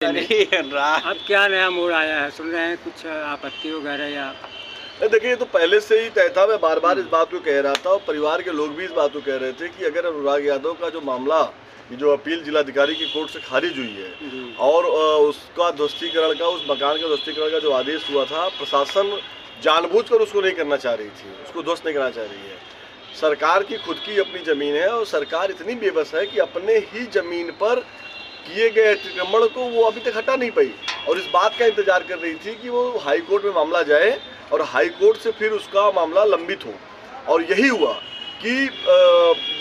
अब क्या नया मोड़ आया है? सुन रहे हैं कुछ आपत्ति वगैरह या? देखिए, ये तो पहले से ही तय था। मैं बार बार इस बात को कह रहा था और परिवार के लोग भी इस बात को कह रहे थे कि अगर अनुराग यादव का जो मामला, ये जो अपील जिलाधिकारी की कोर्ट से खारिज हुई है और उसका ध्वस्तीकरण का, उस मकान का ध्वस्तीकरण का जो आदेश हुआ था, प्रशासन जानबूझकर उसको नहीं करना चाह रही थी, उसको ध्वस्त नहीं करना चाह रही है। सरकार की खुद की अपनी ज़मीन है और सरकार इतनी बेबस है कि अपने ही ज़मीन पर किए गए अतिक्रमण को वो अभी तक हटा नहीं पाई और इस बात का इंतजार कर रही थी कि वो हाई कोर्ट में मामला जाए और हाई कोर्ट से फिर उसका मामला लंबित हो। और यही हुआ कि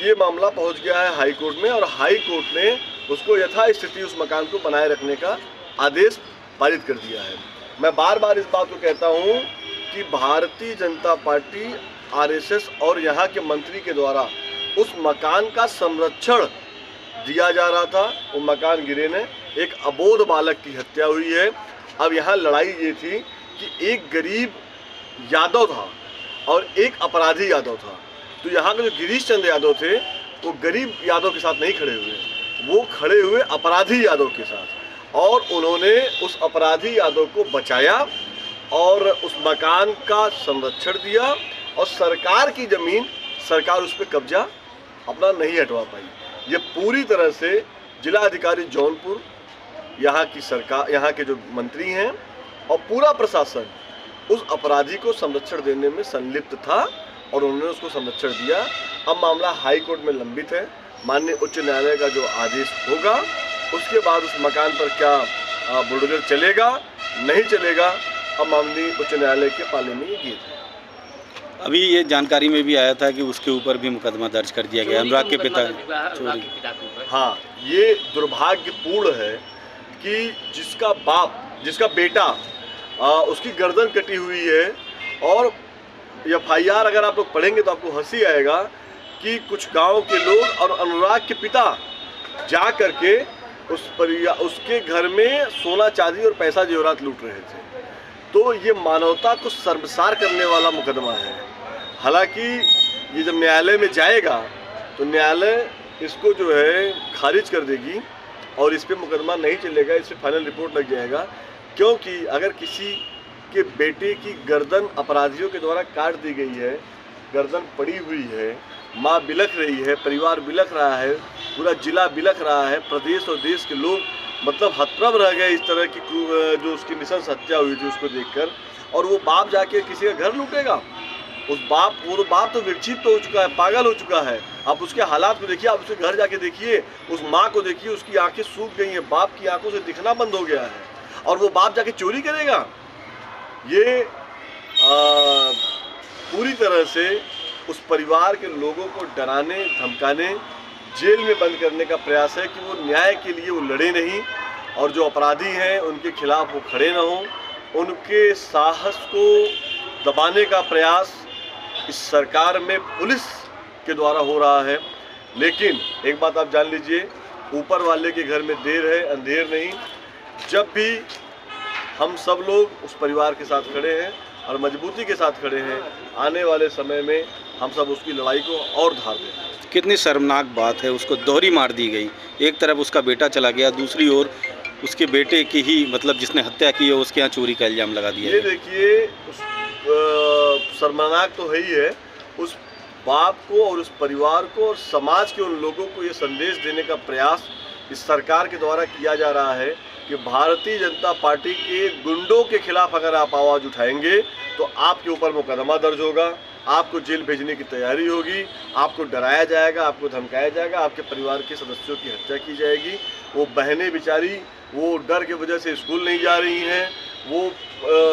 ये मामला पहुंच गया है हाई कोर्ट में और हाई कोर्ट ने उसको यथास्थिति उस मकान को बनाए रखने का आदेश पारित कर दिया है। मैं बार बार इस बात को कहता हूं कि भारतीय जनता पार्टी, आरएसएस और यहाँ के मंत्री के द्वारा उस मकान का संरक्षण दिया जा रहा था। वो मकान गिरे ने, एक अबोध बालक की हत्या हुई है। अब यहाँ लड़ाई ये थी कि एक गरीब यादव था और एक अपराधी यादव था। तो यहाँ के जो गिरीश चंद्र यादव थे वो गरीब यादव के साथ नहीं खड़े हुए, वो खड़े हुए अपराधी यादव के साथ और उन्होंने उस अपराधी यादव को बचाया और उस मकान का संरक्षण दिया और सरकार की ज़मीन, सरकार उस पर कब्जा अपना नहीं हटवा पाई। ये पूरी तरह से जिलाधिकारी जौनपुर, यहाँ की सरकार, यहाँ के जो मंत्री हैं और पूरा प्रशासन उस अपराधी को संरक्षण देने में संलिप्त था और उन्होंने उसको संरक्षण दिया। अब मामला हाई कोर्ट में लंबित है। माननीय उच्च न्यायालय का जो आदेश होगा उसके बाद उस मकान पर क्या बुलडोजर चलेगा नहीं चलेगा, अब माननीय उच्च न्यायालय के पाले में ये गीत है। अभी ये जानकारी में भी आया था कि उसके ऊपर भी मुकदमा दर्ज कर दिया गया, अनुराग के पिता चोरी। हाँ, ये दुर्भाग्यपूर्ण है कि जिसका बाप, जिसका बेटा, उसकी गर्दन कटी हुई है और FIR अगर आप लोग पढ़ेंगे तो आपको हंसी आएगा कि कुछ गांव के लोग और अनुराग के पिता जा करके उसके घर में सोना चांदी और पैसा जेवरात लूट रहे थे। तो ये मानवता को शर्मसार करने वाला मुकदमा है। हालांकि ये जब न्यायालय में जाएगा तो न्यायालय इसको जो है खारिज कर देगी और इस पे मुकदमा नहीं चलेगा, इस पे फाइनल रिपोर्ट लग जाएगा। क्योंकि अगर किसी के बेटे की गर्दन अपराधियों के द्वारा काट दी गई है, गर्दन पड़ी हुई है, माँ बिलख रही है, परिवार बिलख रहा है, पूरा जिला बिलख रहा है, प्रदेश और देश के लोग मतलब हतप्रभ रह गए इस तरह की जो उसकी नृशंस हत्या हुई थी उसको देखकर, और वो बाप जाके किसी का घर लूटेगा। उस बाप, वो तो बाप तो विक्षिप्त हो चुका है, पागल हो चुका है। आप उसके हालात को देखिए, आप उसके घर जाके देखिए, उस माँ को देखिए, उसकी आंखें सूख गई हैं, बाप की आंखों से दिखना बंद हो गया है और वो बाप जाके चोरी करेगा। ये पूरी तरह से उस परिवार के लोगों को डराने, धमकाने, जेल में बंद करने का प्रयास है कि वो न्याय के लिए वो लड़े नहीं और जो अपराधी हैं उनके खिलाफ वो खड़े ना हों। उनके साहस को दबाने का प्रयास इस सरकार में पुलिस के द्वारा हो रहा है। लेकिन एक बात आप जान लीजिए, ऊपर वाले के घर में देर है अंधेर नहीं। जब भी हम सब लोग उस परिवार के साथ खड़े हैं और मजबूती के साथ खड़े हैं, आने वाले समय में हम सब उसकी लड़ाई को और धार दें। कितनी शर्मनाक बात है, उसको दोहरी मार दी गई। एक तरफ उसका बेटा चला गया, दूसरी ओर उसके बेटे की ही मतलब जिसने हत्या की है उसके यहाँ चोरी का इल्ज़ाम लगा दिया। ये देखिए, शर्मनाक तो है ही है। उस बाप को और उस परिवार को और समाज के उन लोगों को ये संदेश देने का प्रयास इस सरकार के द्वारा किया जा रहा है कि भारतीय जनता पार्टी के गुंडों के खिलाफ अगर आप आवाज़ उठाएंगे तो आपके ऊपर मुकदमा दर्ज होगा, आपको जेल भेजने की तैयारी होगी, आपको डराया जाएगा, आपको धमकाया जाएगा, आपके परिवार के सदस्यों की हत्या की जाएगी। वो बहनें बेचारी वो डर के वजह से स्कूल नहीं जा रही हैं, वो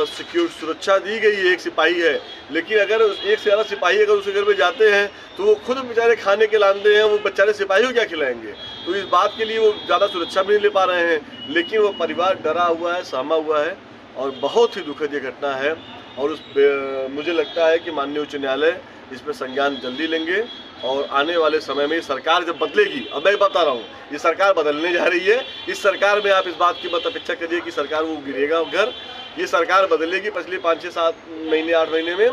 सुरक्षा दी गई है, एक सिपाही है, लेकिन अगर एक से ज़्यादा सिपाही अगर उसके घर में जाते हैं तो वो खुद बेचारे खाने के लांदे हैं, वो बेचारे सिपाही को क्या खिलाएंगे। तो इस बात के लिए वो ज़्यादा सुरक्षा भी नहीं ले पा रहे हैं, लेकिन वो परिवार डरा हुआ है, सहमा हुआ है और बहुत ही दुखद ये घटना है। और मुझे लगता है कि माननीय उच्च न्यायालय इस पर संज्ञान जल्दी लेंगे और आने वाले समय में सरकार जब बदलेगी, अब मैं बता रहा हूँ ये सरकार बदलने जा रही है। इस सरकार में आप इस बात की मत अपेक्षा करिए कि सरकार वो गिरेगा घर, ये सरकार बदलेगी। पिछले 5, 6, 7 महीने, 8 महीने में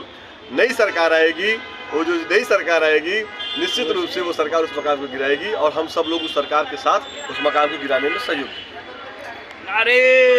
नई सरकार आएगी। वो जो नई सरकार आएगी निश्चित रूप से वो सरकार उस मकान को गिराएगी और हम सब लोग उस सरकार के साथ उस मकान को गिराने में सहयोग देंगे। अरे